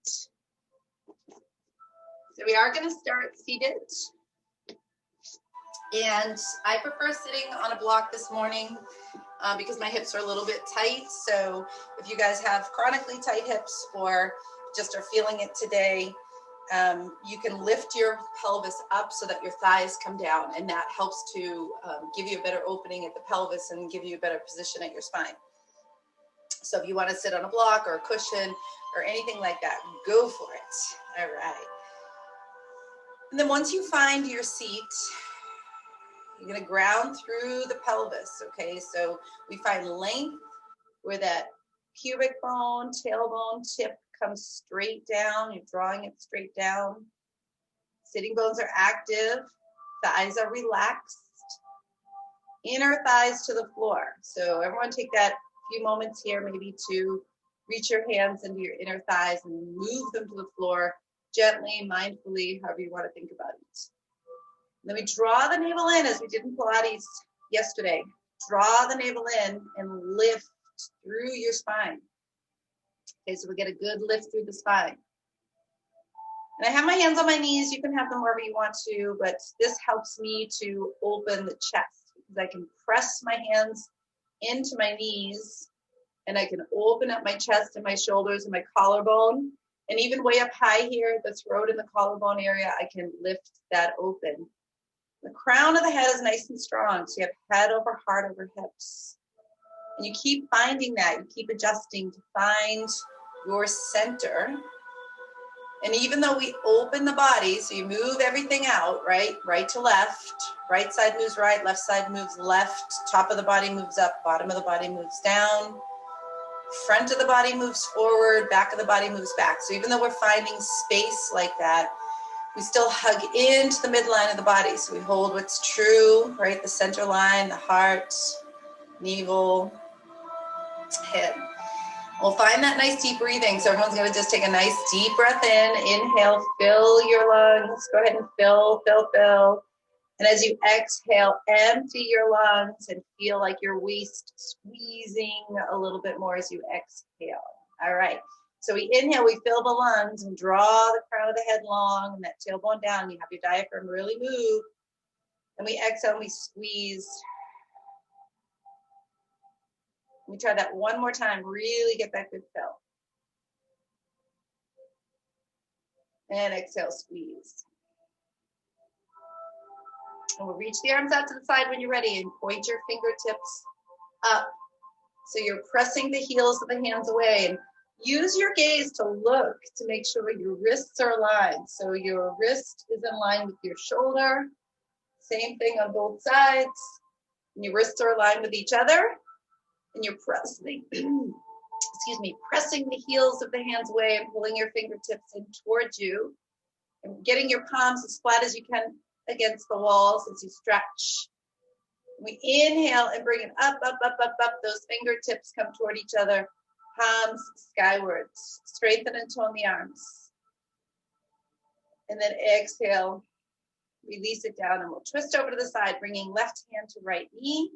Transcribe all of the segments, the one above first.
So we are going to start seated. And I prefer sitting on a block this morning because my hips are a little bit tight. So if you guys have chronically tight hips or just are feeling it today, you can lift your pelvis up so that your thighs come down, and that helps to give you a better opening at the pelvis and give you a better position at your spine. So if you want to sit on a block or a cushion or anything like that, go for it. All right. And then once you find your seat, you're going to ground through the pelvis, okay? So we find length where that pubic bone, tailbone tip comes straight down. You're drawing it straight down. Sitting bones are active. Thighs are relaxed. Inner thighs to the floor. So everyone take that few moments here maybe to reach your hands into your inner thighs and move them to the floor gently, mindfully, however you want to think about it. And then we draw the navel in as we did in Pilates yesterday. Draw the navel in and lift through your spine. Okay, so we get a good lift through the spine. And I have my hands on my knees. You can have them wherever you want to, but this helps me to open the chest because I can press my hands into my knees and I can open up my chest and my shoulders and my collarbone. And even way up high here, the throat and the collarbone area, I can lift that open. The crown of the head is nice and strong. So you have head over heart over hips. And you keep finding that. You keep adjusting to find your center. And even though we open the body, so you move everything out, right? Right to left. Right side moves right, left side moves left. Top of the body moves up, bottom of the body moves down. Front of the body moves forward, back of the body moves back. So even though we're finding space like that, we still hug into the midline of the body. So we hold what's true, right? The center line, the heart, navel, head. We'll find that nice deep breathing. So everyone's going to just take a nice deep breath in. Inhale, fill your lungs. Go ahead and fill. And as you exhale, empty your lungs and feel like your waist squeezing a little bit more as you exhale. All right. So we inhale, we fill the lungs and draw the crown of the head long and that tailbone down. You have your diaphragm really move. And we exhale and we squeeze. We try that one more time. Really get that good fill. And exhale, squeeze. And we'll reach the arms out to the side when you're ready and point your fingertips up. So you're pressing the heels of the hands away and use your gaze to look to make sure your wrists are aligned. So your wrist is in line with your shoulder. Same thing on both sides. And your wrists are aligned with each other. And you're pressing, pressing the heels of the hands away and pulling your fingertips in towards you. And getting your palms as flat as you can against the walls as you stretch. We inhale and bring it up. Those fingertips come toward each other. Palms skywards. Strengthen and tone the arms. And then exhale. Release it down and we'll twist over to the side, bringing left hand to right knee.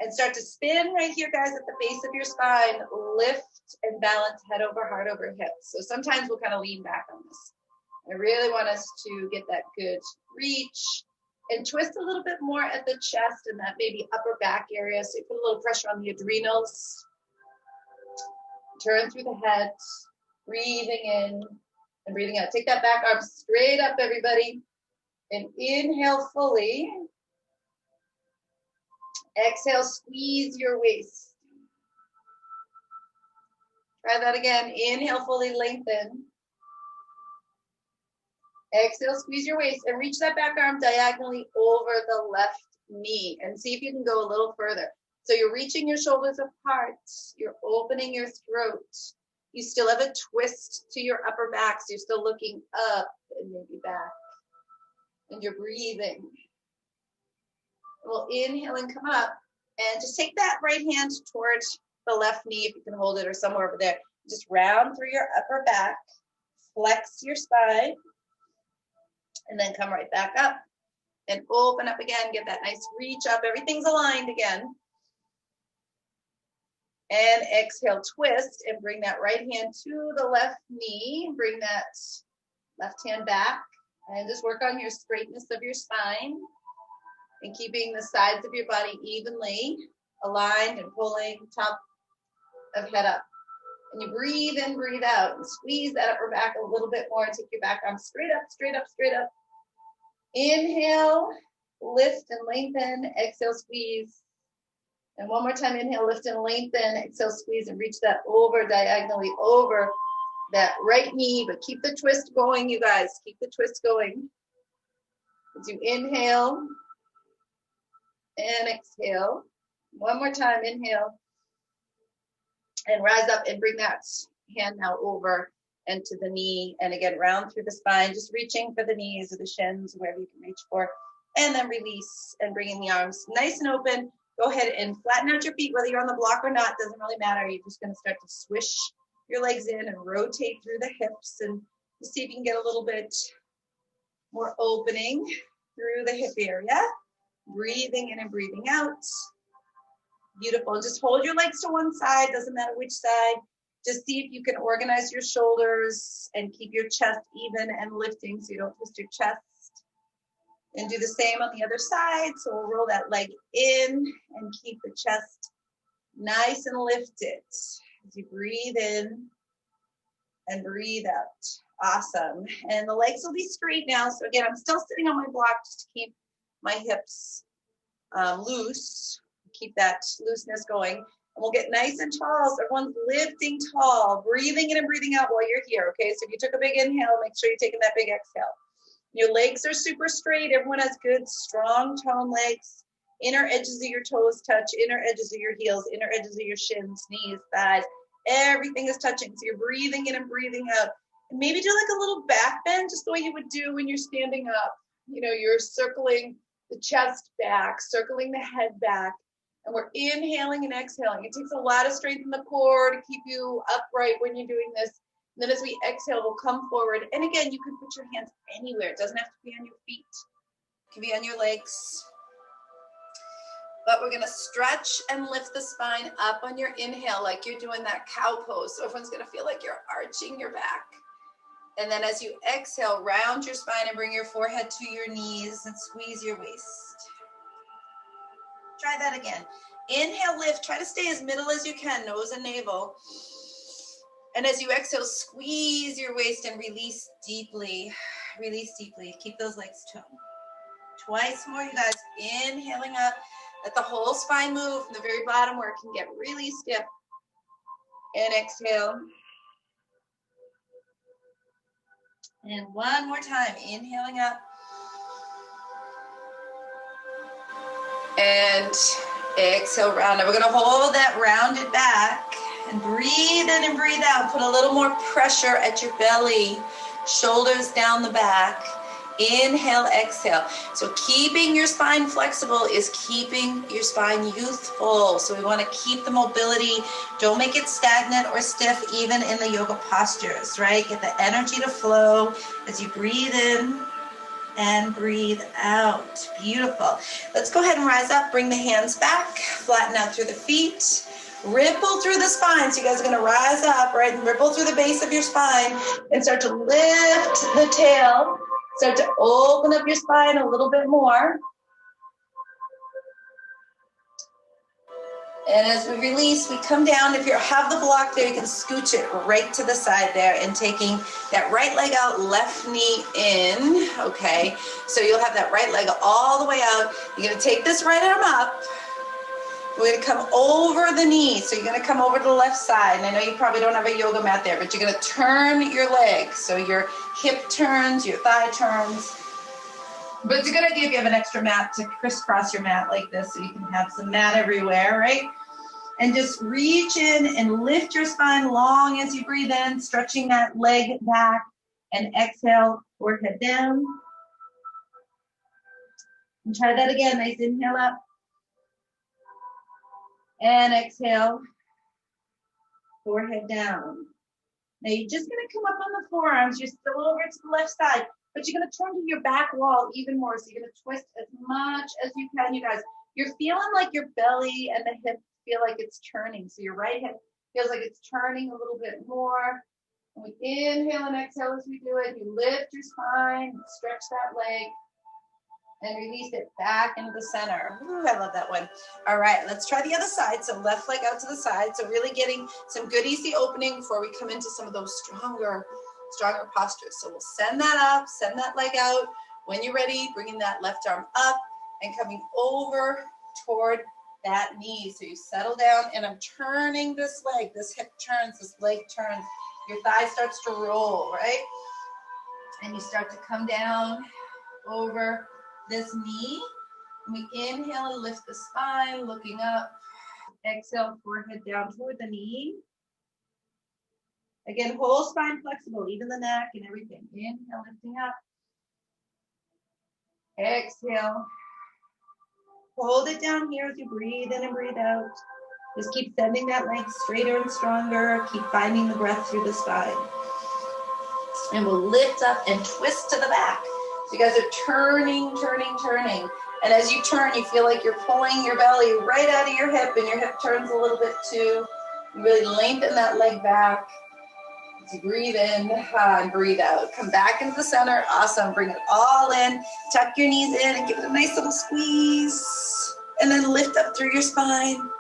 And start to spin right here, guys, at the base of your spine. Lift and balance head over heart over hips. So sometimes we'll kind of lean back on this. I really want us to get that good reach and twist a little bit more at the chest and that maybe upper back area. So you put a little pressure on the adrenals. Turn through the head, breathing in and breathing out. Take that back arm straight up, everybody. And inhale fully. Exhale, squeeze your waist. Try that again. Inhale, fully lengthen. Exhale, squeeze your waist and reach that back arm diagonally over the left knee and see if you can go a little further. So you're reaching your shoulders apart. You're opening your throat. You still have a twist to your upper back. So you're still looking up and maybe back. And you're breathing. We'll inhale and come up and just take that right hand towards the left knee if you can hold it or somewhere over there. Just round through your upper back, flex your spine, and then come right back up and open up again. Get that nice reach up. Everything's aligned again. And exhale, twist, and bring that right hand to the left knee. Bring that left hand back, and just work on your straightness of your spine and keeping the sides of your body evenly aligned and pulling top of head up. And you breathe in, breathe out, and squeeze that upper back a little bit more. Take your back arm straight up, straight up, straight up. Inhale, lift and lengthen. Exhale, squeeze. And one more time, inhale, lift and lengthen. Exhale, squeeze, and reach that over diagonally over that right knee. But keep the twist going, you guys. Keep the twist going. As you inhale and exhale. One more time, inhale. And rise up and bring that hand now over and to the knee. And again, round through the spine, just reaching for the knees or the shins, wherever you can reach for. And then release and bringing the arms nice and open. Go ahead and flatten out your feet, whether you're on the block or not, doesn't really matter. You're just going to start to swish your legs in and rotate through the hips and see if you can get a little bit more opening through the hip area. Breathing in and breathing out. Beautiful. Just hold your legs to one side, doesn't matter which side. Just see if you can organize your shoulders and keep your chest even and lifting so you don't twist your chest. And do the same on the other side. So we'll roll that leg in and keep the chest nice and lifted as you breathe in and breathe out. Awesome. And the legs will be straight now. So again, I'm still sitting on my block just to keep my hips loose. Keep that looseness going. And we'll get nice and tall. So everyone's lifting tall, breathing in and breathing out while you're here. Okay, so if you took a big inhale, make sure you're taking that big exhale. Your legs are super straight. Everyone has good, strong, toned legs. Inner edges of your toes touch, inner edges of your heels, inner edges of your shins, knees, thighs. Everything is touching. So you're breathing in and breathing out. And maybe do like a little back bend, just the way you would do when you're standing up. You know, you're circling the chest back, circling the head back. And we're inhaling and exhaling. It takes a lot of strength in the core to keep you upright when you're doing this. And then as we exhale, we'll come forward. And again, you can put your hands anywhere. It doesn't have to be on your feet. It can be on your legs. But we're going to stretch and lift the spine up on your inhale like you're doing that cow pose. So everyone's going to feel like you're arching your back. And then as you exhale, round your spine and bring your forehead to your knees and squeeze your waist. Try that again. Inhale, lift. Try to stay as middle as you can, nose and navel. And as you exhale, squeeze your waist and release deeply. Release deeply. Keep those legs toned. Twice more, you guys. Inhaling up. Let the whole spine move from the very bottom where it can get really stiff. And exhale. And one more time. Inhaling up. And exhale, round. And we're going to hold that rounded back. And breathe in and breathe out. Put a little more pressure at your belly. Shoulders down the back. Inhale, exhale. So keeping your spine flexible is keeping your spine youthful. So we want to keep the mobility. Don't make it stagnant or stiff even in the yoga postures, right? Get the energy to flow as you breathe in and breathe out. Beautiful. Let's go ahead and rise up. Bring the hands back. Flatten out through the feet. Ripple through the spine. So you guys are going to rise up, right? And ripple through the base of your spine and start to lift the tail. Start to open up your spine a little bit more. And as we release, we come down. If you have the block there, you can scooch it right to the side there and taking that right leg out, left knee in. Okay, so you'll have that right leg all the way out. You're going to take this right arm up. We're going to come over the knee. So you're going to come over to the left side. And I know you probably don't have a yoga mat there, but you're going to turn your leg. So your hip turns, your thigh turns. But it's a good idea if you have an extra mat to crisscross your mat like this so you can have some mat everywhere, right? And just reach in and lift your spine long as you breathe in, stretching that leg back. And exhale, forehead down. And try that again. Nice inhale up. And exhale, forehead down. Now you're just going to come up on the forearms. You're still over to the left side, but you're going to turn to your back wall even more. So you're going to twist as much as you can, you guys. You're feeling like your belly and the hips feel like it's turning. So your right hip feels like it's turning a little bit more. And we inhale and exhale as we do it. You lift your spine, stretch that leg, and release it back into the center. Ooh, I love that one. All right, let's try the other side. So left leg out to the side. So really getting some good easy opening before we come into some of those stronger postures. So we'll send that up, send that leg out. When you're ready, bringing that left arm up and coming over toward that knee. So you settle down, and I'm turning this leg. This hip turns, this leg turns. Your thigh starts to roll, right? And you start to come down over this knee. We inhale and lift the spine, looking up. Exhale, forehead down toward the knee. Again, whole spine flexible, even the neck and everything. Inhale, lifting up. Exhale. Hold it down here as you breathe in and breathe out. Just keep sending that leg straighter and stronger. Keep finding the breath through the spine. And we'll lift up and twist to the back. So you guys are turning, turning, turning. And as you turn, you feel like you're pulling your belly right out of your hip, and your hip turns a little bit too. You really lengthen that leg back. As you breathe in and breathe out. Come back into the center. Awesome. Bring it all in. Tuck your knees in and give it a nice little squeeze. And then lift up through your spine.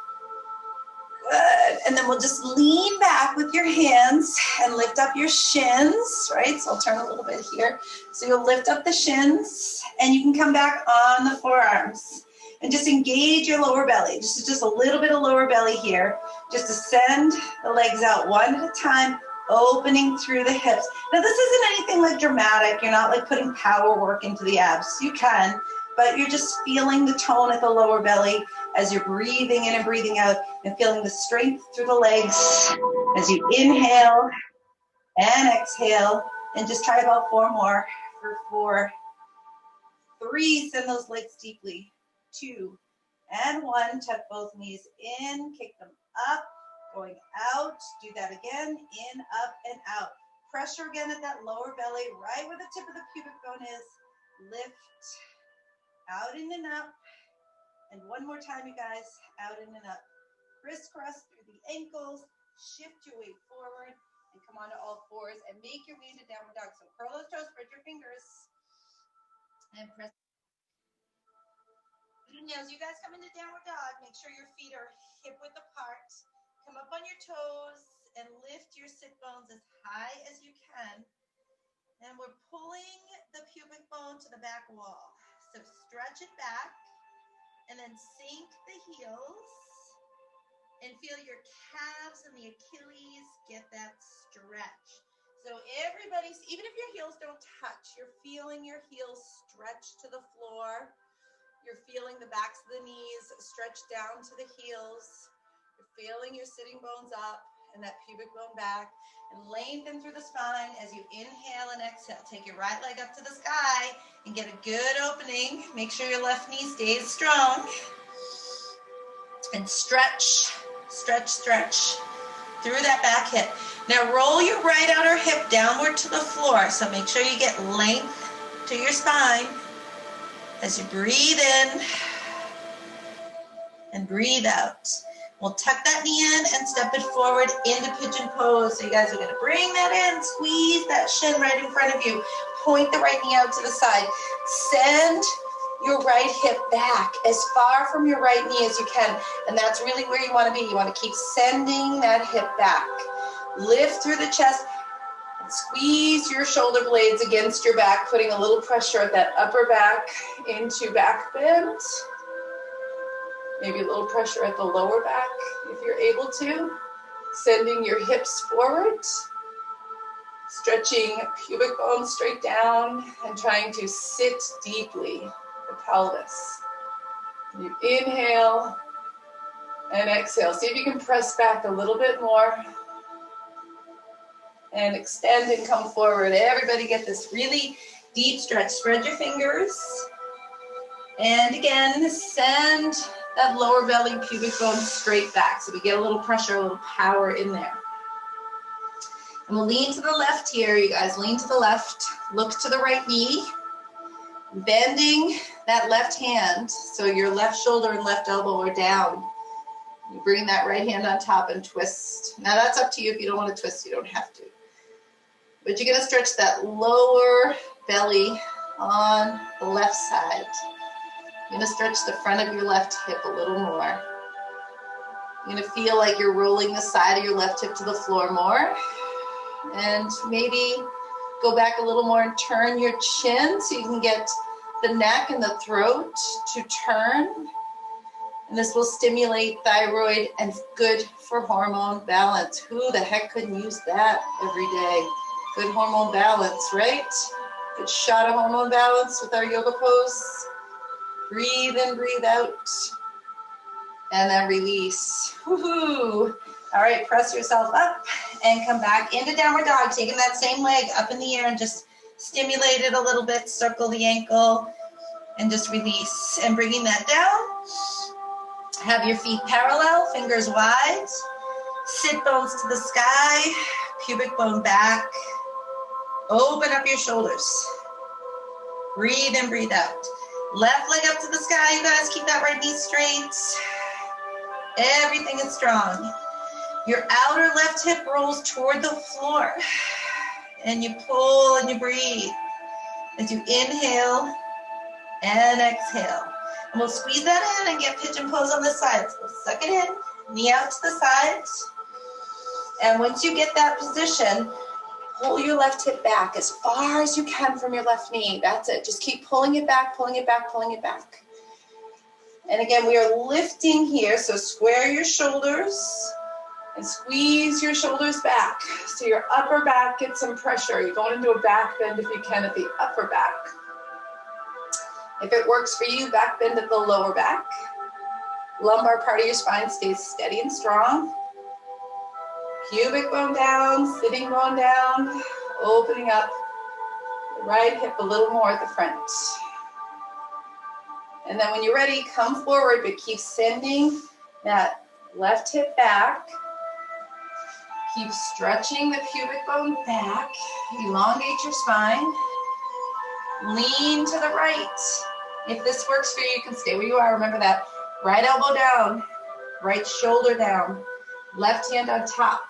Good. And then we'll just lean back with your hands and lift up your shins, right? So I'll turn a little bit here. So you'll lift up the shins, and you can come back on the forearms. And just engage your lower belly. Just a little bit of lower belly here. Just to send the legs out one at a time, opening through the hips. Now this isn't anything like dramatic. You're not like putting power work into the abs. You can, but you're just feeling the tone at the lower belly as you're breathing in and breathing out, and feeling the strength through the legs as you inhale and exhale. And just try about 4 more. For 4, 3, send those legs deeply. 2 and 1, tuck both knees in, kick them up. Going out, do that again, in, up, and out. Pressure again at that lower belly, right where the tip of the pubic bone is. Lift, out in and up. And one more time, you guys, out in and up. Crisscross through the ankles, shift your weight forward, and come onto all fours, and make your way to downward dog. So curl those toes, spread your fingers, and press. Now, as you guys come into downward dog, make sure your feet are hip width apart. Come up on your toes and lift your sit bones as high as you can. And we're pulling the pubic bone to the back wall. So stretch it back and then sink the heels and feel your calves and the Achilles get that stretch. So everybody's, even if your heels don't touch, you're feeling your heels stretch to the floor. You're feeling the backs of the knees stretch down to the heels. Feeling your sitting bones up and that pubic bone back, and lengthen through the spine as you inhale and exhale. Take your right leg up to the sky and get a good opening. Make sure your left knee stays strong. And stretch, stretch, stretch through that back hip. Now roll your right outer hip downward to the floor. So make sure you get length to your spine as you breathe in and breathe out. We'll tuck that knee in and step it forward into Pigeon Pose. So you guys are going to bring that in, squeeze that shin right in front of you. Point the right knee out to the side. Send your right hip back as far from your right knee as you can. And that's really where you want to be. You want to keep sending that hip back. Lift through the chest and squeeze your shoulder blades against your back, putting a little pressure at that upper back into back bend. Maybe a little pressure at the lower back if you're able to. Sending your hips forward. Stretching pubic bone straight down and trying to sit deeply, the pelvis. You inhale and exhale. See if you can press back a little bit more. And extend and come forward. Everybody get this really deep stretch. Spread your fingers. And again, send that lower belly pubic bone straight back. So we get a little pressure, a little power in there. And we'll lean to the left here, you guys. Lean to the left. Look to the right knee. Bending that left hand so your left shoulder and left elbow are down. You bring that right hand on top and twist. Now that's up to you. If you don't want to twist, you don't have to. But you're going to stretch that lower belly on the left side. You're going to stretch the front of your left hip a little more. You're going to feel like you're rolling the side of your left hip to the floor more. And maybe go back a little more and turn your chin so you can get the neck and the throat to turn. And this will stimulate thyroid and good for hormone balance. Who the heck couldn't use that every day? Good hormone balance, right? Good shot of hormone balance with our yoga pose. Breathe in, breathe out. And then release. Woohoo! All right, press yourself up and come back into downward dog. Taking that same leg up in the air and just stimulate it a little bit. Circle the ankle and just release. And bringing that down. Have your feet parallel, fingers wide. Sit bones to the sky. Pubic bone back. Open up your shoulders. Breathe in, breathe out. Left leg up to the sky, you guys. Keep that right knee straight. Everything is strong. Your outer left hip rolls toward the floor. And you pull and you breathe. As you inhale and exhale. And we'll squeeze that in and get pigeon pose on the sides. We'll suck it in, knee out to the side. And once you get that position, pull your left hip back as far as you can from your left knee. That's it. Just keep pulling it back, pulling it back, pulling it back. And again, we are lifting here. So square your shoulders and squeeze your shoulders back. So your upper back gets some pressure. You're going into a back bend if you can at the upper back. If it works for you, back bend at the lower back. Lumbar part of your spine stays steady and strong. Pubic bone down, sitting bone down, opening up the right hip a little more at the front. And then when you're ready, come forward, but keep sending that left hip back. Keep stretching the pubic bone back. Elongate your spine. Lean to the right. If this works for you, you can stay where you are. Remember that right elbow down, right shoulder down, left hand on top.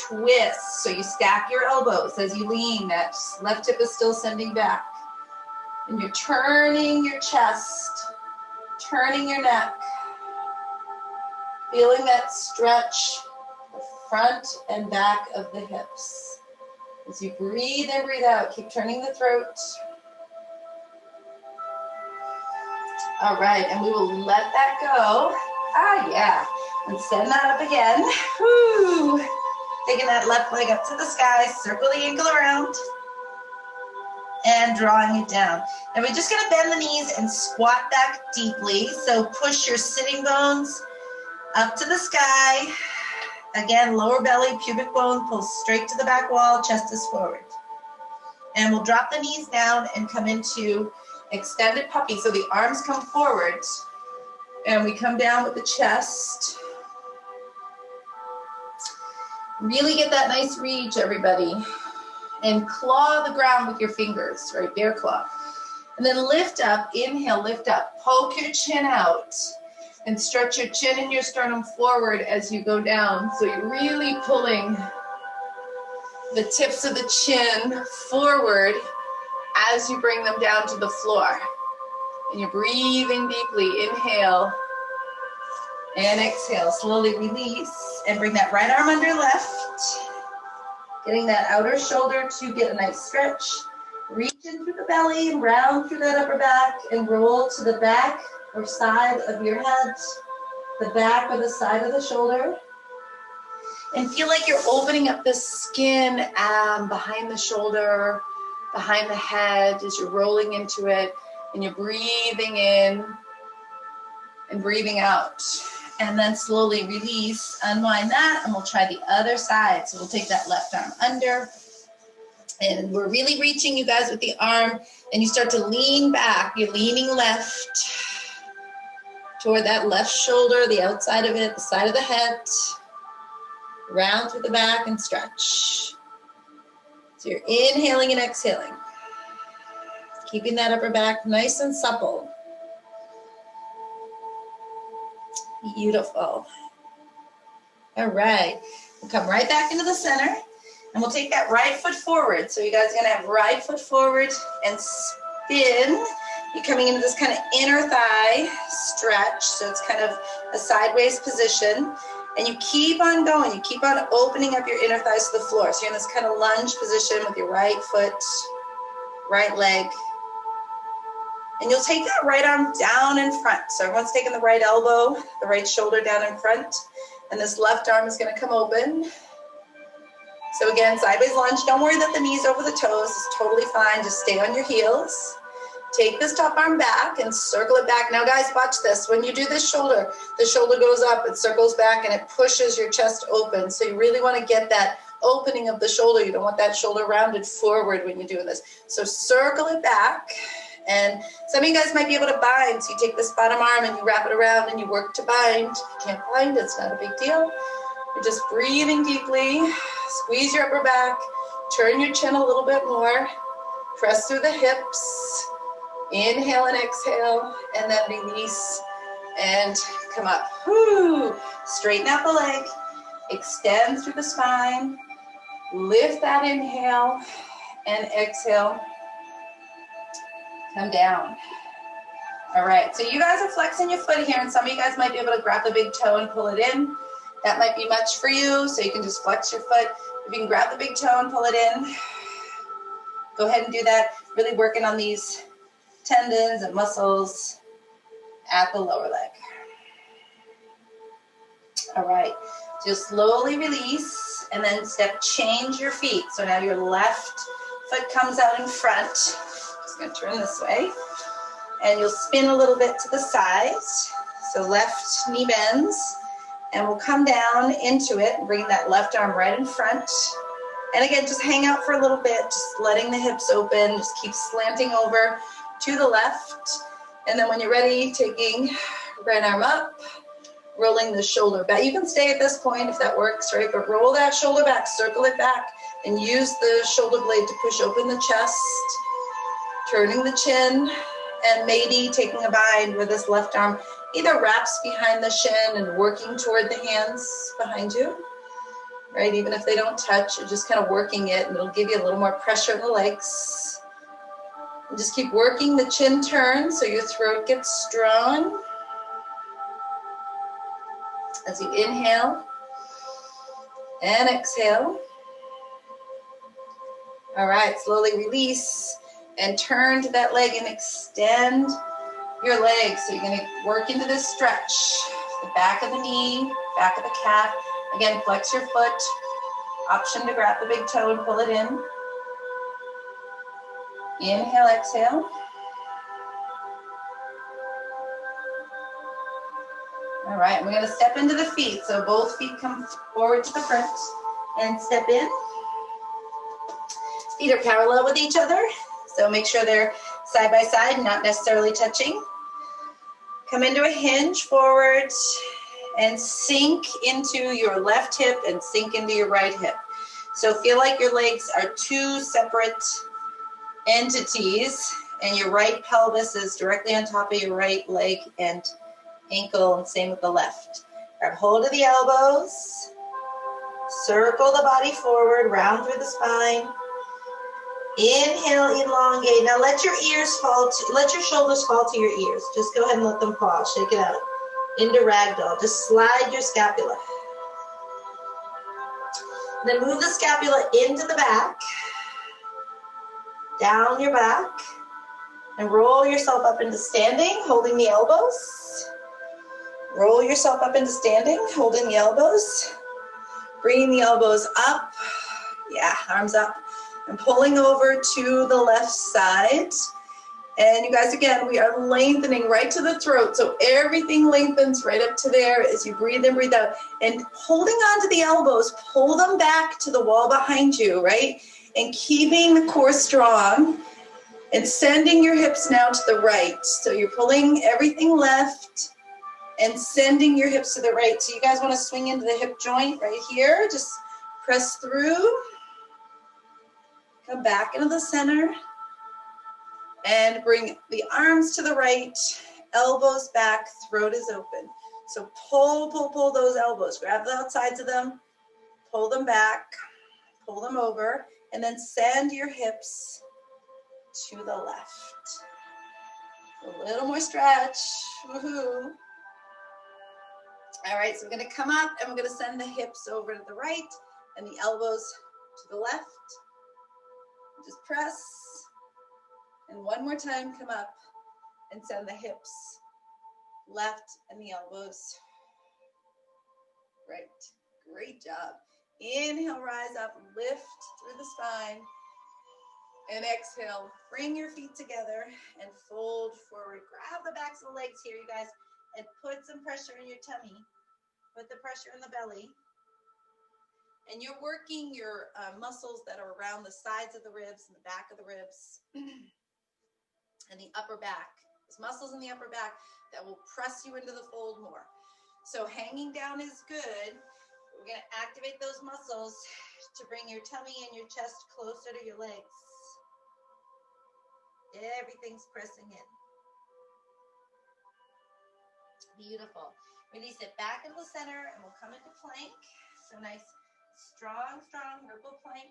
Twist, so you stack your elbows as you lean. That left hip is still sending back. And you're turning your chest, turning your neck, feeling that stretch, the front and back of the hips. As you breathe in, breathe out, keep turning the throat. All right, and we will let that go. Ah, yeah. And send that up again. Woo! Taking that left leg up to the sky, circle the ankle around, and drawing it down. Now we're just gonna bend the knees and squat back deeply. So push your sitting bones up to the sky. Again, lower belly, pubic bone, pull straight to the back wall, chest is forward. And we'll drop the knees down and come into extended puppy. So the arms come forward, and we come down with the chest. Really get that nice reach, everybody. And claw the ground with your fingers, right? Bear claw. And then lift up, inhale, lift up. Poke your chin out and stretch your chin and your sternum forward as you go down. So you're really pulling the tips of the chin forward as you bring them down to the floor. And you're breathing deeply. Inhale and exhale. Slowly release and bring that right arm under left. Getting that outer shoulder to get a nice stretch. Reach in through the belly and round through that upper back and roll to the back or side of your head, the back or the side of the shoulder. And feel like you're opening up the skin behind the shoulder, behind the head as you're rolling into it, and you're breathing in and breathing out. And then slowly release, unwind that, and we'll try the other side. So we'll take that left arm under, and we're really reaching, you guys, with the arm, and you start to lean back. You're leaning left toward that left shoulder, the outside of it, the side of the head. Round through the back and stretch. So you're inhaling and exhaling. Keeping that upper back nice and supple. Beautiful. All right. We'll come right back into the center and we'll take that right foot forward. So you guys are going to have right foot forward and spin. You're coming into this kind of inner thigh stretch. So it's kind of a sideways position. And you keep on going. You keep on opening up your inner thighs to the floor. So you're in this kind of lunge position with your right foot, right leg. And you'll take that right arm down in front. So everyone's taking the right elbow, the right shoulder down in front. And this left arm is going to come open. So again, sideways lunge. Don't worry that the knees over the toes. It's totally fine. Just stay on your heels. Take this top arm back and circle it back. Now guys, watch this. When you do this shoulder, the shoulder goes up, it circles back, and it pushes your chest open. So you really want to get that opening of the shoulder. You don't want that shoulder rounded forward when you're doing this. So circle it back. And some of you guys might be able to bind. So you take this bottom arm and you wrap it around and you work to bind. If you can't bind, it's not a big deal. You're just breathing deeply. Squeeze your upper back. Turn your chin a little bit more. Press through the hips. Inhale and exhale. And then release and come up. Woo. Straighten out the leg. Extend through the spine. Lift that inhale and exhale. Come down. All right, so you guys are flexing your foot here, and some of you guys might be able to grab the big toe and pull it in. That might be much for you, so you can just flex your foot. If you can grab the big toe and pull it in, go ahead and do that. Really working on these tendons and muscles at the lower leg. All right, just slowly release, and then change your feet. So now your left foot comes out in front. Just gonna turn this way. And you'll spin a little bit to the side. So left knee bends. And we'll come down into it and bring that left arm right in front. And again, just hang out for a little bit, just letting the hips open. Just keep slanting over to the left. And then when you're ready, taking right arm up, rolling the shoulder back. You can stay at this point if that works, right? But roll that shoulder back, circle it back, and use the shoulder blade to push open the chest. Turning the chin, and maybe taking a bind where this left arm either wraps behind the shin and working toward the hands behind you, right? Even if they don't touch, you're just kind of working it, and it'll give you a little more pressure in the legs. And just keep working the chin turn so your throat gets strong. As you inhale and exhale. All right, slowly release. And turn to that leg and extend your legs. So you're going to work into this stretch. The back of the knee, back of the calf. Again, flex your foot. Option to grab the big toe and pull it in. Inhale, exhale. All right, we're going to step into the feet. So both feet come forward to the front and step in. Feet are parallel with each other. So make sure they're side by side, not necessarily touching. Come into a hinge forward and sink into your left hip and sink into your right hip. So feel like your legs are two separate entities and your right pelvis is directly on top of your right leg and ankle, and same with the left. Grab hold of the elbows, circle the body forward, round through the spine. Inhale, elongate. Now let your shoulders fall to your ears. Just go ahead and let them fall. Shake it out. Into ragdoll. Just slide your scapula. Then move the scapula into the back. Down your back. And roll yourself up into standing, holding the elbows. Roll yourself up into standing, holding the elbows. Bringing the elbows up. Yeah, arms up. And pulling over to the left side. And you guys, again, we are lengthening right to the throat. So everything lengthens right up to there as you breathe in, breathe out. And holding on to the elbows, pull them back to the wall behind you, right? And keeping the core strong. And sending your hips now to the right. So you're pulling everything left and sending your hips to the right. So you guys want to swing into the hip joint right here. Just press through. Come back into the center and bring the arms to the right, elbows back, throat is open. So pull those elbows. Grab the outsides of them, pull them back, pull them over, and then send your hips to the left. A little more stretch. Woohoo. All right, so we're going to come up and we're going to send the hips over to the right and the elbows to the left. Just press. And one more time, come up and send the hips left and the elbows right. Great job. Inhale, rise up, lift through the spine. And exhale, bring your feet together and fold forward. Grab the backs of the legs here, you guys, and put some pressure in your tummy. Put the pressure in the belly. And you're working your muscles that are around the sides of the ribs and the back of the ribs and the upper back. There's muscles in the upper back that will press you into the fold more. So hanging down is good. We're going to activate those muscles to bring your tummy and your chest closer to your legs. Everything's pressing in. Beautiful. Release it back into the center and we'll come into plank. So nice, strong vertical plank.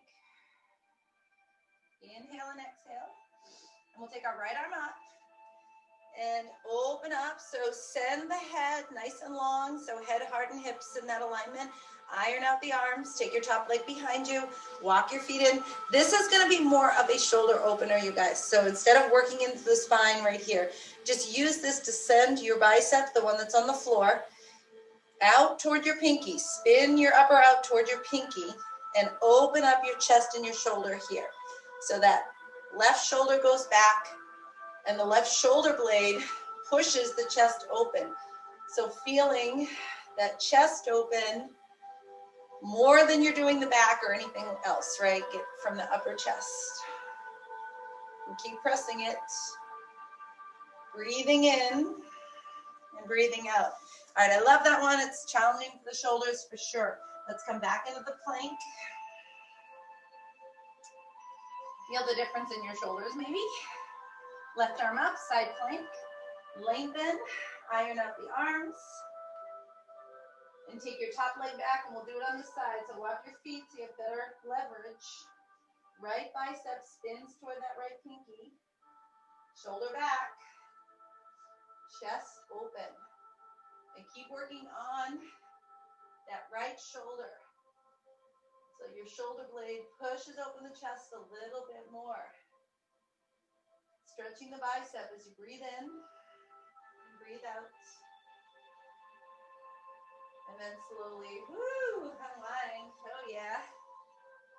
Inhale and exhale. And we'll take our right arm up and open up. So send the head nice and long. So head, heart, and hips in that alignment. Iron out the arms. Take your top leg behind you. Walk your feet in. This is going to be more of a shoulder opener, you guys. So instead of working into the spine right here, just use this to send your bicep, the one that's on the floor, out toward your pinky. Spin your upper out toward your pinky and open up your chest and your shoulder here. So that left shoulder goes back and the left shoulder blade pushes the chest open. So feeling that chest open more than you're doing the back or anything else, right? Get from the upper chest. And keep pressing it. Breathing in and breathing out. All right, I love that one. It's challenging for the shoulders for sure. Let's come back into the plank. Feel the difference in your shoulders maybe. Left arm up, side plank. Lengthen, iron out the arms. And take your top leg back and we'll do it on the side. So walk your feet so you have better leverage. Right bicep spins toward that right pinky. Shoulder back. Chest open. And keep working on that right shoulder. So your shoulder blade pushes open the chest a little bit more. Stretching the bicep as you breathe in and breathe out. And then slowly, woo, unwind. Oh yeah.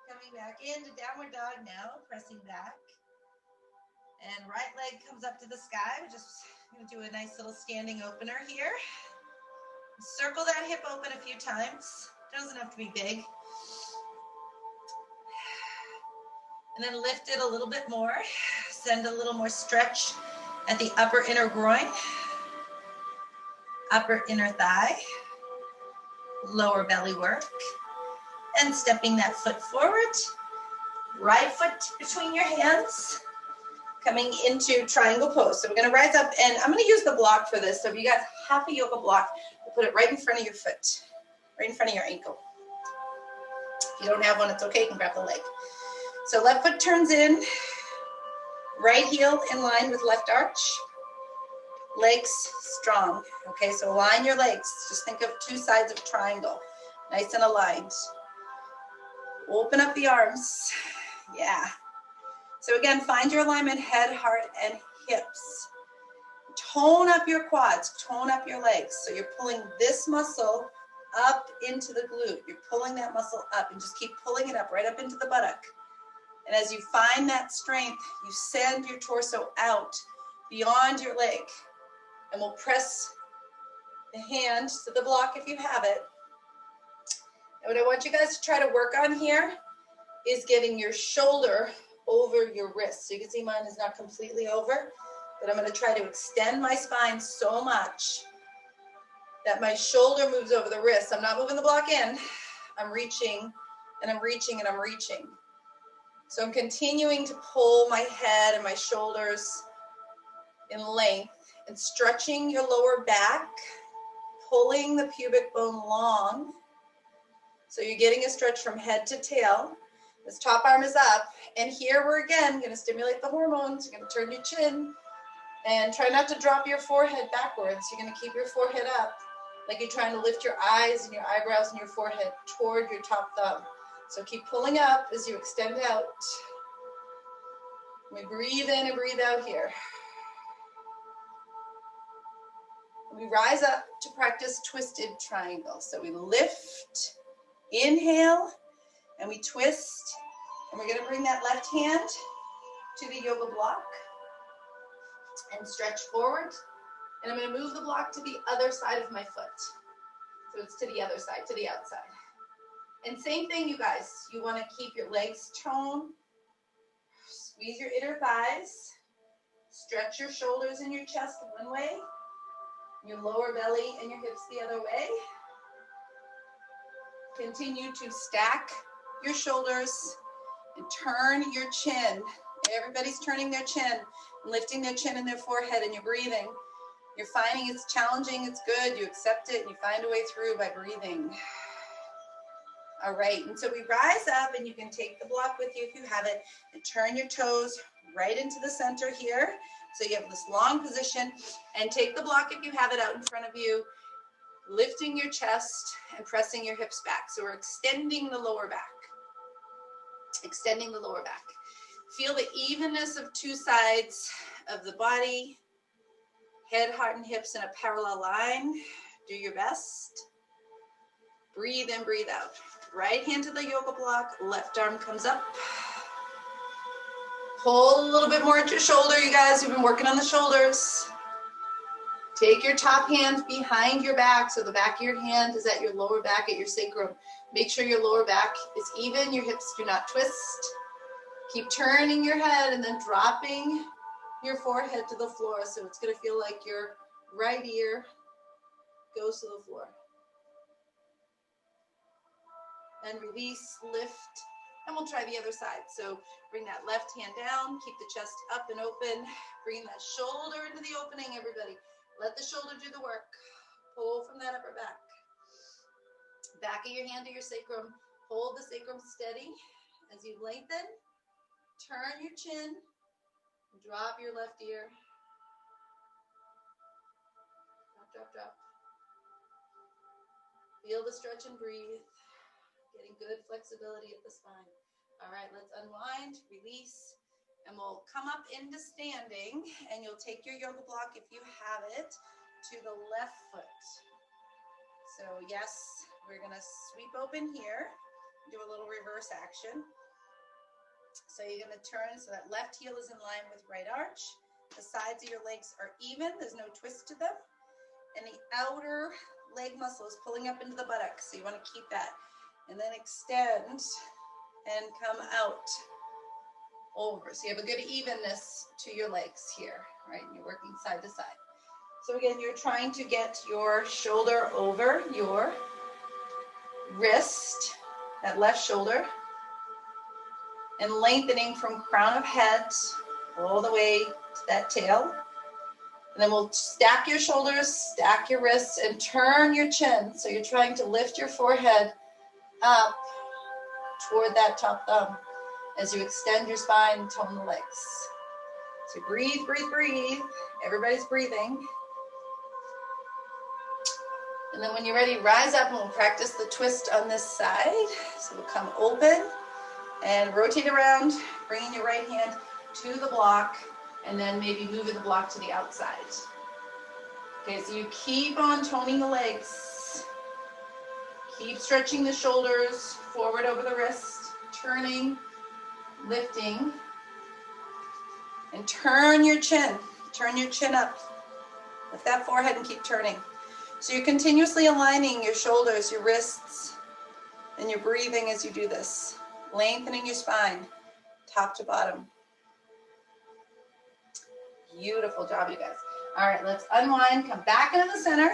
Coming back into downward dog now, pressing back. And right leg comes up to the sky. We're just going to do a nice little standing opener here. Circle that hip open a few times. Doesn't have to be big. And then lift it a little bit more. Send a little more stretch at the upper inner groin, upper inner thigh, lower belly work. And stepping that foot forward. Right foot between your hands. Coming into triangle pose. So we're going to rise up and I'm going to use the block for this. So if you got half a yoga block, put it right in front of your foot, right in front of your ankle. If you don't have one, it's okay. You can grab the leg. So left foot turns in, right heel in line with left arch, legs strong. Okay, so align your legs. Just think of two sides of a triangle, nice and aligned. Open up the arms. Yeah. So again, find your alignment, head, heart, and hips. Tone up your quads, tone up your legs. So you're pulling this muscle up into the glute. You're pulling that muscle up and just keep pulling it up, right up into the buttock. And as you find that strength, you send your torso out beyond your leg. And we'll press the hand to the block if you have it. And what I want you guys to try to work on here is getting your shoulder over your wrist. So you can see mine is not completely over, but I'm going to try to extend my spine so much that my shoulder moves over the wrist. I'm not moving the block in. I'm reaching and I'm reaching and I'm reaching. So I'm continuing to pull my head and my shoulders in length and stretching your lower back, pulling the pubic bone long. So you're getting a stretch from head to tail. This top arm is up. And here we're again going to stimulate the hormones. You're going to turn your chin and try not to drop your forehead backwards. You're going to keep your forehead up like you're trying to lift your eyes and your eyebrows and your forehead toward your top thumb. So keep pulling up as you extend out. We breathe in and breathe out here. We rise up to practice twisted triangle. So we lift, inhale, and we twist. And we're going to bring that left hand to the yoga block and stretch forward. And I'm going to move the block to the other side of my foot. So it's to the other side, to the outside. And same thing, you guys. You want to keep your legs toned. Squeeze your inner thighs. Stretch your shoulders and your chest one way. Your lower belly and your hips the other way. Continue to stack your shoulders and turn your chin. Everybody's turning their chin, lifting their chin and their forehead, and you're breathing. You're finding it's challenging, it's good, you accept it, and you find a way through by breathing. All right, and so we rise up, and you can take the block with you if you have it, and turn your toes right into the center here. So you have this long position, and take the block if you have it out in front of you, lifting your chest and pressing your hips back. So we're extending the lower back. Extending the lower back. Feel the evenness of two sides of the body. Head, heart, and hips in a parallel line. Do your best. Breathe in, breathe out. Right hand to the yoga block. Left arm comes up. Pull a little bit more at your shoulder, you guys. You've been working on the shoulders. Take your top hand behind your back. So the back of your hand is at your lower back, at your sacrum. Make sure your lower back is even. Your hips do not twist. Keep turning your head and then dropping your forehead to the floor. So it's going to feel like your right ear goes to the floor. And release, lift, and we'll try the other side. So bring that left hand down, keep the chest up and open. Bring that shoulder into the opening, everybody. Let the shoulder do the work. Pull from that upper back. Back of your hand to your sacrum. Hold the sacrum steady as you lengthen. Turn your chin. Drop your left ear. Drop, drop, drop. Feel the stretch and breathe. Getting good flexibility at the spine. All right, let's unwind, release, and we'll come up into standing, and you'll take your yoga block, if you have it, to the left foot. So yes, we're gonna sweep open here, do a little reverse action. So you're gonna turn so that left heel is in line with right arch. The sides of your legs are even, there's no twist to them. And the outer leg muscle is pulling up into the buttocks, so you wanna keep that. And then extend and come out over. So you have a good evenness to your legs here, right? And you're working side to side. So again, you're trying to get your shoulder over your wrist, that left shoulder, and lengthening from crown of head all the way to that tail. And then we'll stack your shoulders, stack your wrists, and turn your chin. So you're trying to lift your forehead up toward that top thumb as you extend your spine and tone the legs. So breathe, breathe, breathe. Everybody's breathing. And then when you're ready, rise up and we'll practice the twist on this side. So we'll come open and rotate around, bringing your right hand to the block and then maybe moving the block to the outside. Okay, so you keep on toning the legs. Keep stretching the shoulders forward over the wrist, turning, lifting, and turn your chin up. Lift that forehead and keep turning. So you're continuously aligning your shoulders, your wrists, and you're breathing as you do this, lengthening your spine, top to bottom. Beautiful job, you guys. All right, let's unwind, come back into the center,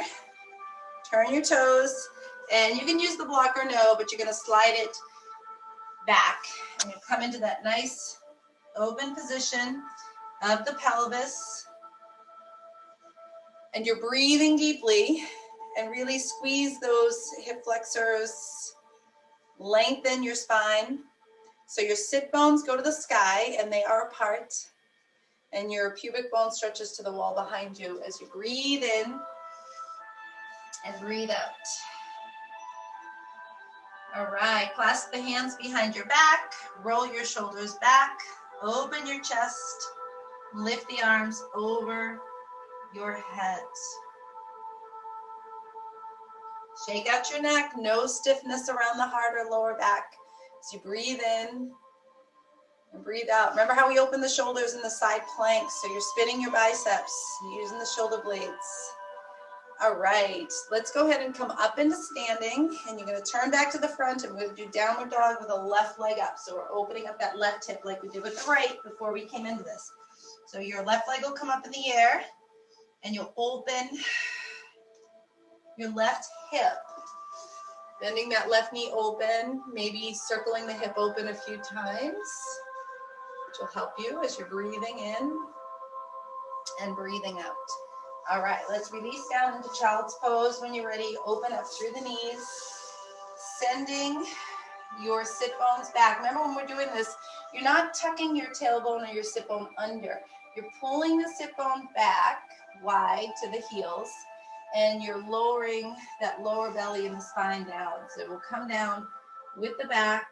turn your toes. And you can use the block or no, but you're going to slide it back. And you'll come into that nice open position of the pelvis. And you're breathing deeply and really squeeze those hip flexors. Lengthen your spine. So your sit bones go to the sky and they are apart. And your pubic bone stretches to the wall behind you as you breathe in and breathe out. All right, clasp the hands behind your back, roll your shoulders back, open your chest, lift the arms over your head. Shake out your neck, no stiffness around the heart or lower back. As you breathe in and breathe out. Remember how we open the shoulders in the side planks, so you're spinning your biceps, using the shoulder blades. All right, let's go ahead and come up into standing, and you're gonna turn back to the front, and we're gonna do downward dog with a left leg up. So we're opening up that left hip like we did with the right before we came into this. So your left leg will come up in the air, and you'll open your left hip, bending that left knee open, maybe circling the hip open a few times, which will help you as you're breathing in and breathing out. All right, let's release down into child's pose. When you're ready, open up through the knees, sending your sit bones back. Remember, when we're doing this, you're not tucking your tailbone or your sit bone under. You're pulling the sit bone back wide to the heels, and you're lowering that lower belly and the spine down. So it will come down with the back.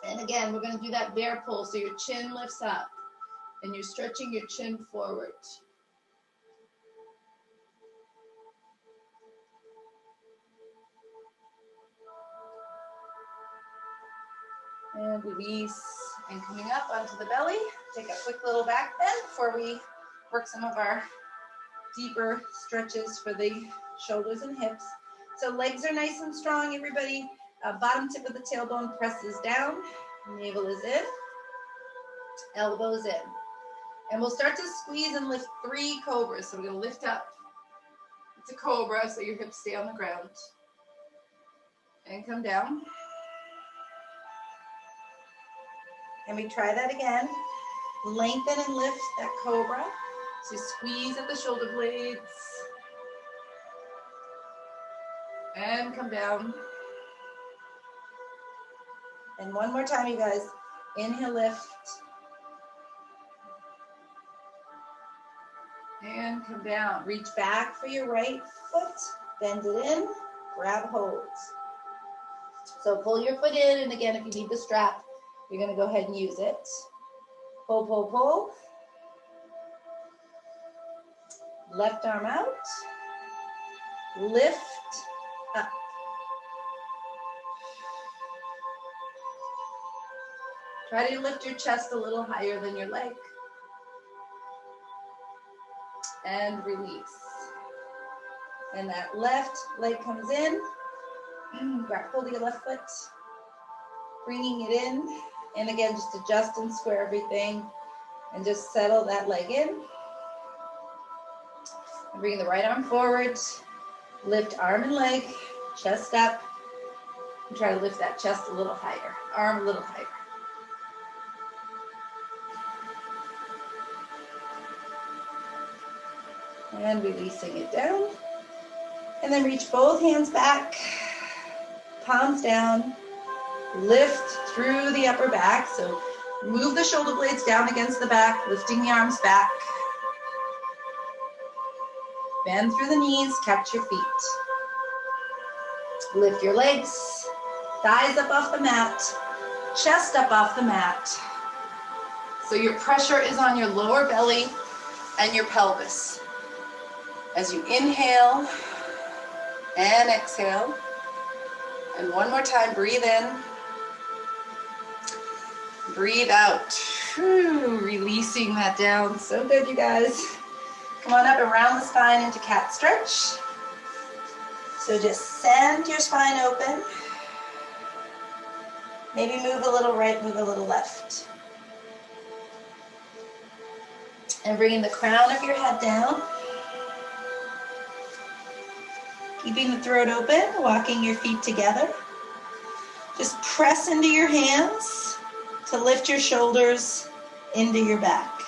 And again, we're going to do that bear pull, so your chin lifts up and you're stretching your chin forward. And release, and coming up onto the belly. Take a quick little back bend before we work some of our deeper stretches for the shoulders and hips. So legs are nice and strong, everybody. Bottom tip of the tailbone presses down, navel is in, elbows in. And we'll start to squeeze and lift 3 cobras. So we're gonna lift up. It's a cobra, so your hips stay on the ground. And come down. And we try that again. Lengthen and lift that cobra. So squeeze at the shoulder blades. And come down. And one more time, you guys. Inhale, lift. And come down. Reach back for your right foot. Bend it in. Grab hold. So pull your foot in. And again, if you need the strap, you're going to go ahead and use it. Pull, pull, pull. Left arm out. Lift up. Try to lift your chest a little higher than your leg. And release. And that left leg comes in. Grab hold of your left foot. Bringing it in. And again, just adjust and square everything. And just settle that leg in. And bring the right arm forward. Lift arm and leg. Chest up. And try to lift that chest a little higher. Arm a little higher. And releasing it down. And then reach both hands back, palms down, lift through the upper back. So move the shoulder blades down against the back, lifting the arms back. Bend through the knees, catch your feet. Lift your legs, thighs up off the mat, chest up off the mat. So your pressure is on your lower belly and your pelvis. As you inhale and exhale, and one more time, breathe in, breathe out. Whew, releasing that down. So good, you guys. Come on up and round the spine into cat stretch. So just send your spine open. Maybe move a little right, move a little left. And bringing the crown of your head down. Keeping the throat open, walking your feet together. Just press into your hands to lift your shoulders into your back.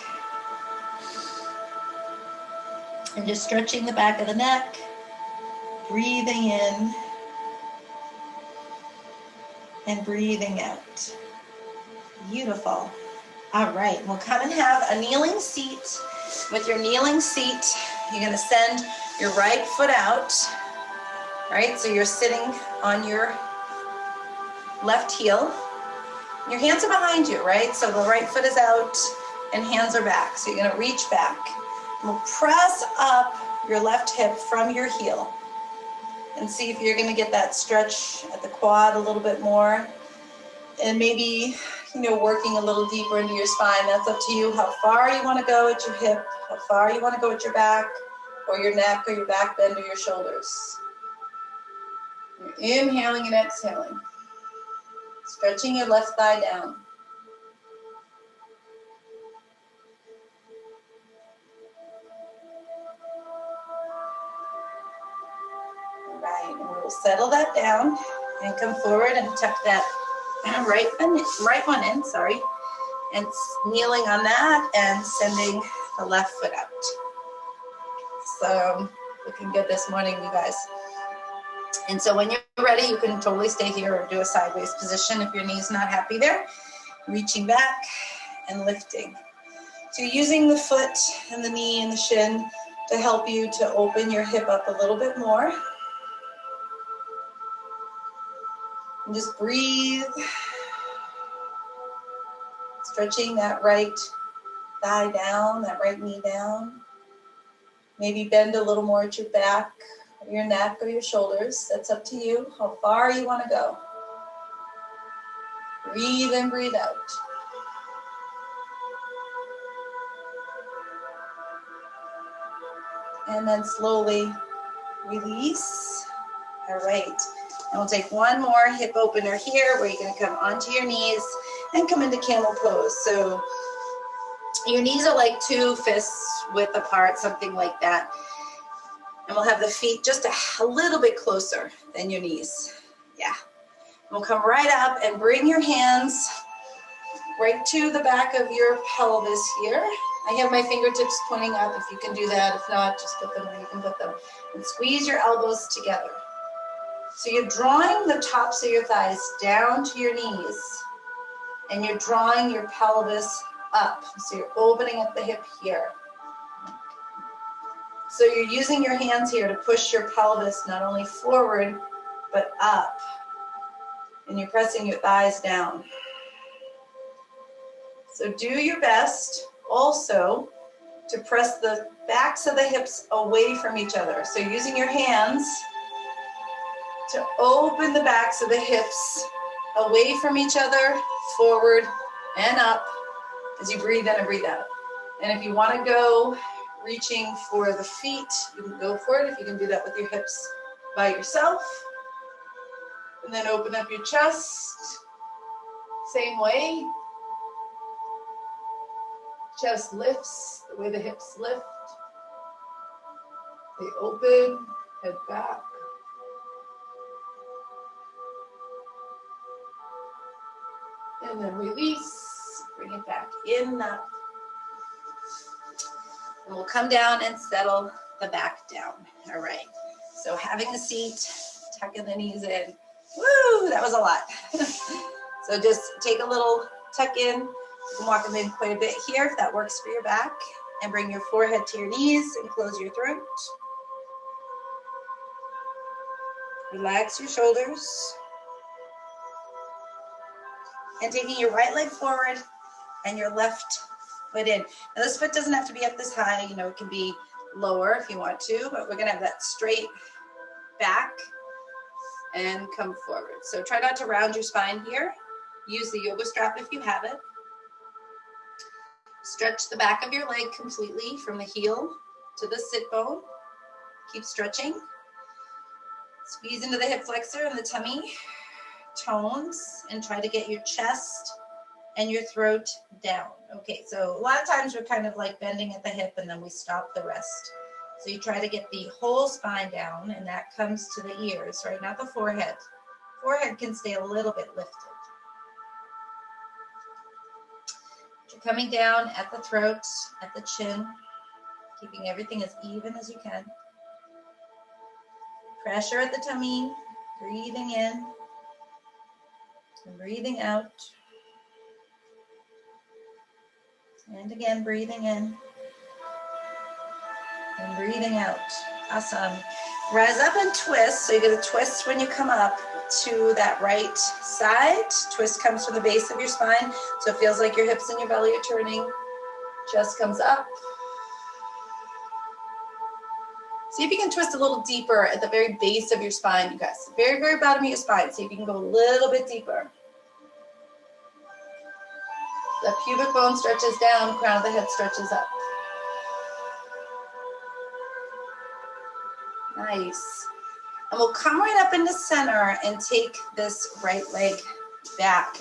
And just stretching the back of the neck, breathing in and breathing out. Beautiful. All right, we'll come and have a kneeling seat. With your kneeling seat, you're gonna send your right foot out, right? So you're sitting on your left heel. Your hands are behind you, right? So the right foot is out and hands are back. So you're gonna reach back. We'll press up your left hip from your heel and see if you're gonna get that stretch at the quad a little bit more. And maybe, working a little deeper into your spine. That's up to you, how far you wanna go at your hip, how far you wanna go at your back, or your neck, or your back bend, or your shoulders. You're inhaling and exhaling. Stretching your left thigh down. All right, and we'll settle that down and come forward and tuck that right one in, and kneeling on that and sending the left foot out. So looking good this morning, you guys. And so when you're ready, you can totally stay here or do a sideways position if your knee's not happy there. Reaching back and lifting. So using the foot and the knee and the shin to help you to open your hip up a little bit more. And just breathe. Stretching that right thigh down, that right knee down. Maybe bend a little more at your back, or your neck, or your shoulders. That's up to you, how far you want to go. Breathe in, breathe out. And then slowly release. All right. And we'll take one more hip opener here where you're going to come onto your knees and come into Camel Pose. So your knees are like 2 fists width apart, something like that. And we'll have the feet just a little bit closer than your knees. Yeah. We'll come right up and bring your hands right to the back of your pelvis here. I have my fingertips pointing up if you can do that. If not, just put them where you can put them. And squeeze your elbows together. So you're drawing the tops of your thighs down to your knees, and you're drawing your pelvis up. So you're opening up the hip here. So you're using your hands here to push your pelvis not only forward, but up. And you're pressing your thighs down. So do your best also to press the backs of the hips away from each other. So using your hands to open the backs of the hips away from each other, forward and up as you breathe in and breathe out. And if you want to go reaching for the feet, you can go for it if you can do that with your hips by yourself. And then open up your chest, same way. Chest lifts the way the hips lift. They open, head back. And then release, bring it back in, up. And we'll come down and settle the back down. All right, so having a seat, tucking the knees in. Woo, that was a lot. So just take a little tuck in. You can walk them in quite a bit here if that works for your back. And bring your forehead to your knees and close your throat. Relax your shoulders. And taking your right leg forward and your left foot in. Now this foot doesn't have to be up this high, it can be lower if you want to, but we're gonna have that straight back and come forward. So try not to round your spine here. Use the yoga strap if you have it. Stretch the back of your leg completely from the heel to the sit bone. Keep stretching. Squeeze into the hip flexor and the tummy. Tones, and try to get your chest and your throat down. Okay, so a lot of times we're kind of like bending at the hip and then we stop the rest. So you try to get the whole spine down, and that comes to the ears, right? Not the forehead. Forehead can stay a little bit lifted. You're coming down at the throat, at the chin. keeping everything as even as you can. Pressure at the tummy, breathing in and breathing out. And again, breathing in and breathing out. Awesome. Rise up and twist. So you're going to twist when you come up to that right side. Twist comes from the base of your spine. So it feels like your hips and your belly are turning. Chest comes up. See if you can twist a little deeper at the very base of your spine, you guys. Very, very bottom of your spine. See if you can go a little bit deeper. The pubic bone stretches down, crown of the head stretches up. Nice. And we'll come right up into center and take this right leg back.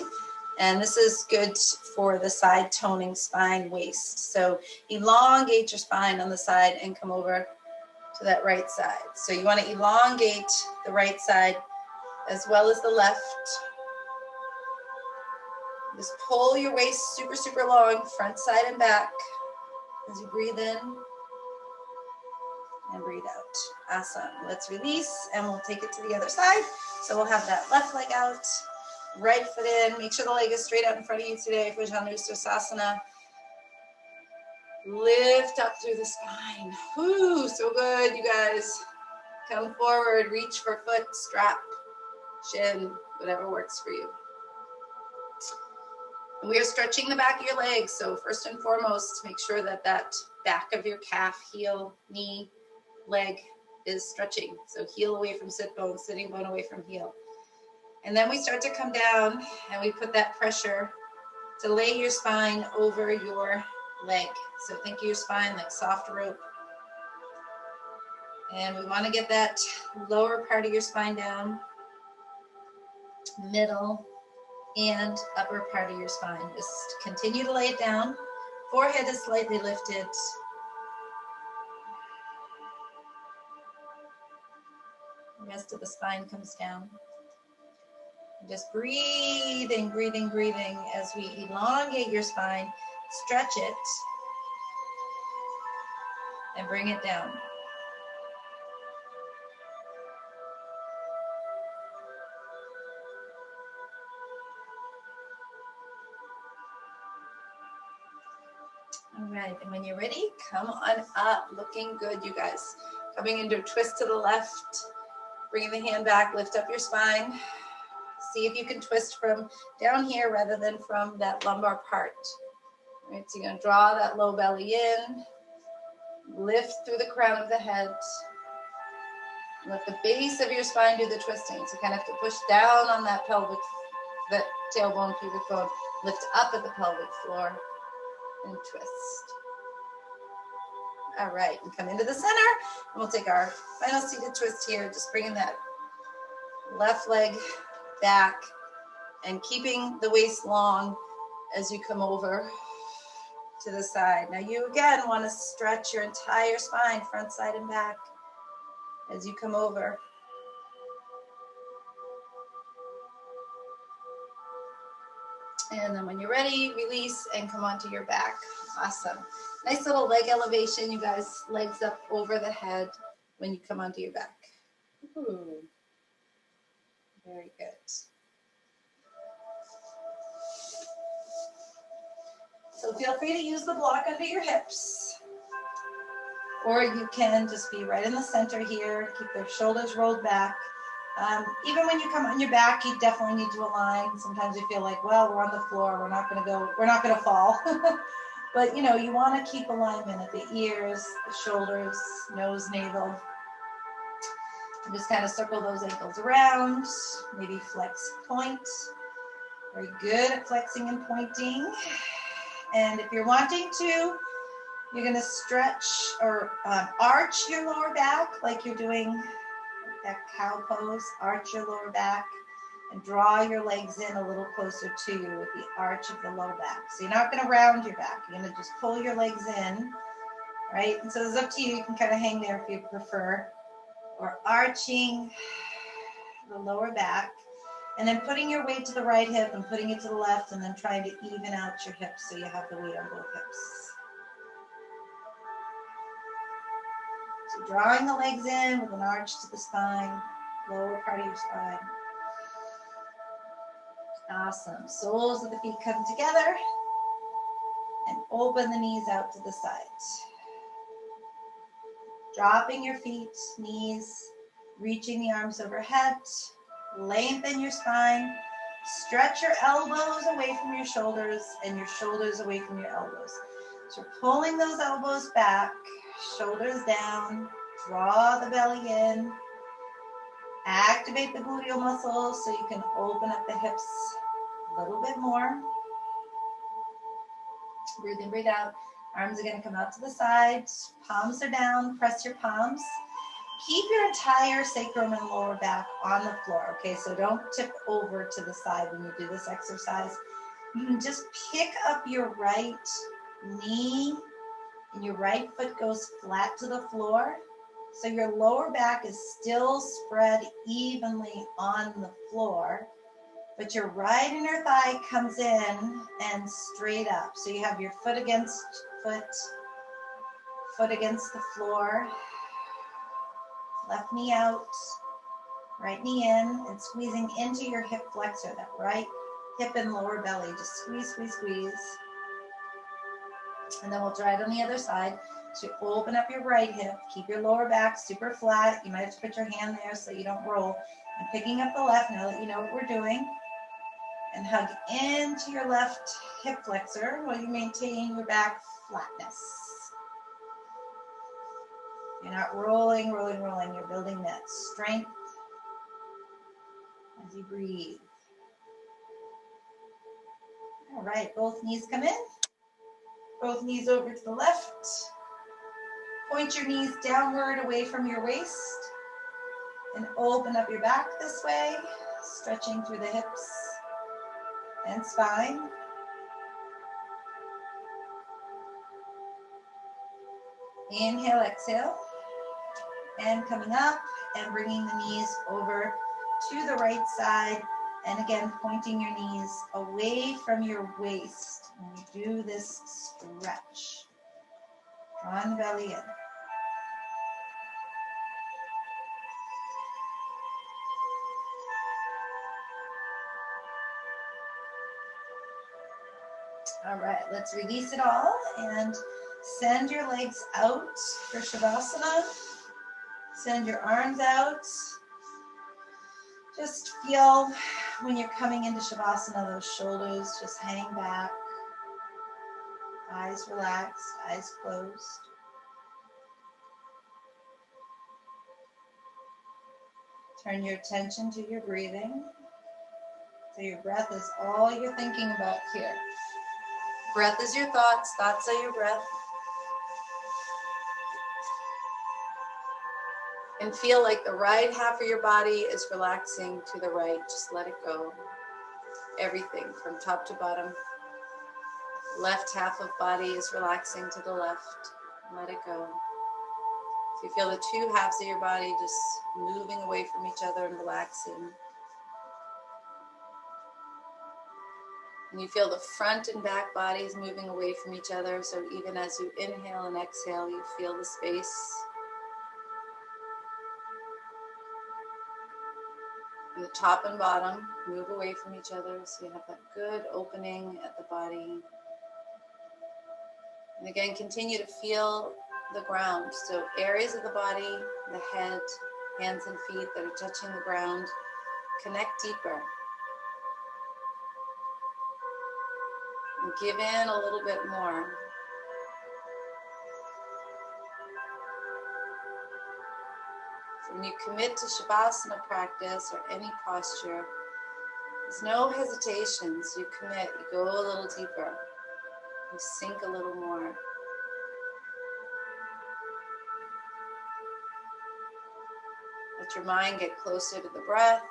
And this is good for the side toning spine waist. So elongate your spine on the side and come over to that right side. So you want to elongate the right side as well as the left. Just pull your waist super, super long, front, side, and back as you breathe in and breathe out. Awesome. Let's release and we'll take it to the other side. So we'll have that left leg out, right foot in. Make sure the leg is straight out in front of you today for Shavasana. Lift up through the spine. Whoo, so good, you guys. Come forward, reach for foot, strap, shin, whatever works for you. And we are stretching the back of your legs. So first and foremost, make sure that that back of your calf, heel, knee, leg is stretching. So heel away from sit bone, sitting bone away from heel. And then we start to come down and we put that pressure to lay your spine over your leg. So think of your spine like soft rope. And we want to get that lower part of your spine down, middle and upper part of your spine. Just continue to lay it down. Forehead is slightly lifted. The rest of the spine comes down. Just breathing, breathing, breathing as we elongate your spine, stretch it, and bring it down. All right, and when you're ready, come on up. Looking good, you guys. Coming into a twist to the left, bringing the hand back, lift up your spine. See if you can twist from down here rather than from that lumbar part. All right, so you're gonna draw that low belly in, lift through the crown of the head. Let the base of your spine do the twisting. So you kind of have to push down on that pelvic, that tailbone, pubic bone, lift up at the pelvic floor and twist. All right, and come into the center, and we'll take our final seated twist here, just bringing that left leg back and keeping the waist long as you come over to the side. Now you again want to stretch your entire spine, front, side, and back as you come over. And then when you're ready, release and come onto your back. Awesome. Nice little leg elevation, you guys. Legs up over the head when you come onto your back. Ooh. Very good. So feel free to use the block under your hips. Or you can just be right in the center here. Keep the shoulders rolled back. Even when you come on your back, you definitely need to align. Sometimes you feel like, well, we're on the floor. We're not going to fall. But, you know, you want to keep alignment at the ears, the shoulders, nose, navel. And just kind of circle those ankles around. Maybe flex, point. Very good at flexing and pointing. And if you're wanting to, you're going to stretch or arch your lower back like you're doing that cow pose. Arch your lower back and draw your legs in a little closer to you with the arch of the low back. So you're not going to round your back. You're going to just pull your legs in, right? And so it's up to you. You can kind of hang there if you prefer. Or arching the lower back. And then putting your weight to the right hip and putting it to the left and then trying to even out your hips so you have the weight on both hips. Keep drawing the legs in with an arch to the spine, lower part of your spine. Awesome. Soles of the feet come together and open the knees out to the side. Dropping your feet, knees, reaching the arms overhead. Lengthen your spine. Stretch your elbows away from your shoulders and your shoulders away from your elbows. So we're pulling those elbows back, shoulders down, draw the belly in. Activate the gluteal muscles so you can open up the hips a little bit more. Breathe in, breathe out. Arms are going to come out to the sides. Palms are down. Press your palms. Keep your entire sacrum and lower back on the floor. Okay, so don't tip over to the side when you do this exercise. Just pick up your right knee and your right foot goes flat to the floor. So your lower back is still spread evenly on the floor, but your right inner thigh comes in and straight up. So you have your foot against foot, foot against the floor, left knee out, right knee in, and squeezing into your hip flexor, that right hip and lower belly. Just squeeze, squeeze, squeeze. And then we'll try it on the other side. So open up your right hip, keep your lower back super flat. You might have to put your hand there so you don't roll. And picking up the left, now that you know what we're doing. And hug into your left hip flexor while you maintain your back flatness. You're not rolling, rolling, rolling. You're building that strength as you breathe. All right, both knees come in. Both knees over to the left. Point your knees downward away from your waist. And open up your back this way, stretching through the hips and spine. Inhale, exhale. And coming up and bringing the knees over to the right side. And again, pointing your knees away from your waist when you do this stretch. Drawing the belly in. All right, let's release it all and send your legs out for Shavasana. Send your arms out. Just feel when you're coming into Shavasana, those shoulders just hang back. Eyes relaxed, eyes closed. Turn your attention to your breathing. So your breath is all you're thinking about here. Breath is your thoughts are your breath. And feel like the right half of your body is relaxing to the right. Just let it go. Everything from top to bottom. Left half of body is relaxing to the left. Let it go. If you feel the two halves of your body just moving away from each other and relaxing. And you feel the front and back bodies moving away from each other. So even as you inhale and exhale, you feel the space. And the top and bottom move away from each other. So you have that good opening at the body. And again, continue to feel the ground. So areas of the body, the head, hands and feet that are touching the ground, connect deeper. And give in a little bit more. So when you commit to Shavasana practice or any posture, there's no hesitations. You commit, you go a little deeper. You sink a little more. Let your mind get closer to the breath.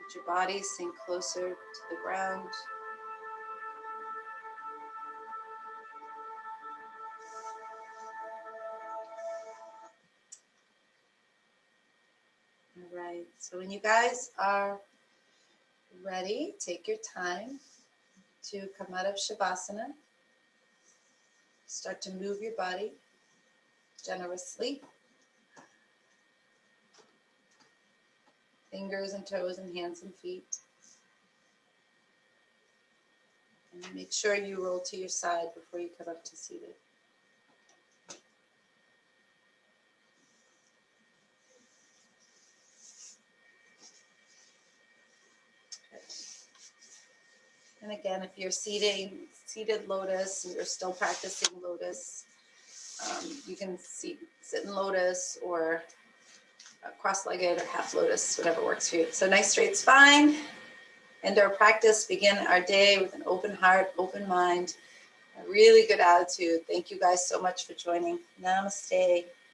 Let your body sink closer to the ground. All right, so when you guys are ready, take your time to come out of Shavasana. Start to move your body generously. fingers and toes and hands and feet. And make sure you roll to your side before you come up to seated. And again, if you're seated lotus and you're still practicing lotus, you can sit in lotus or cross-legged or half lotus, whatever works for you. So nice straight spine. End our practice, begin our day with an open heart, open mind, a really good attitude. Thank you guys so much for joining. Namaste.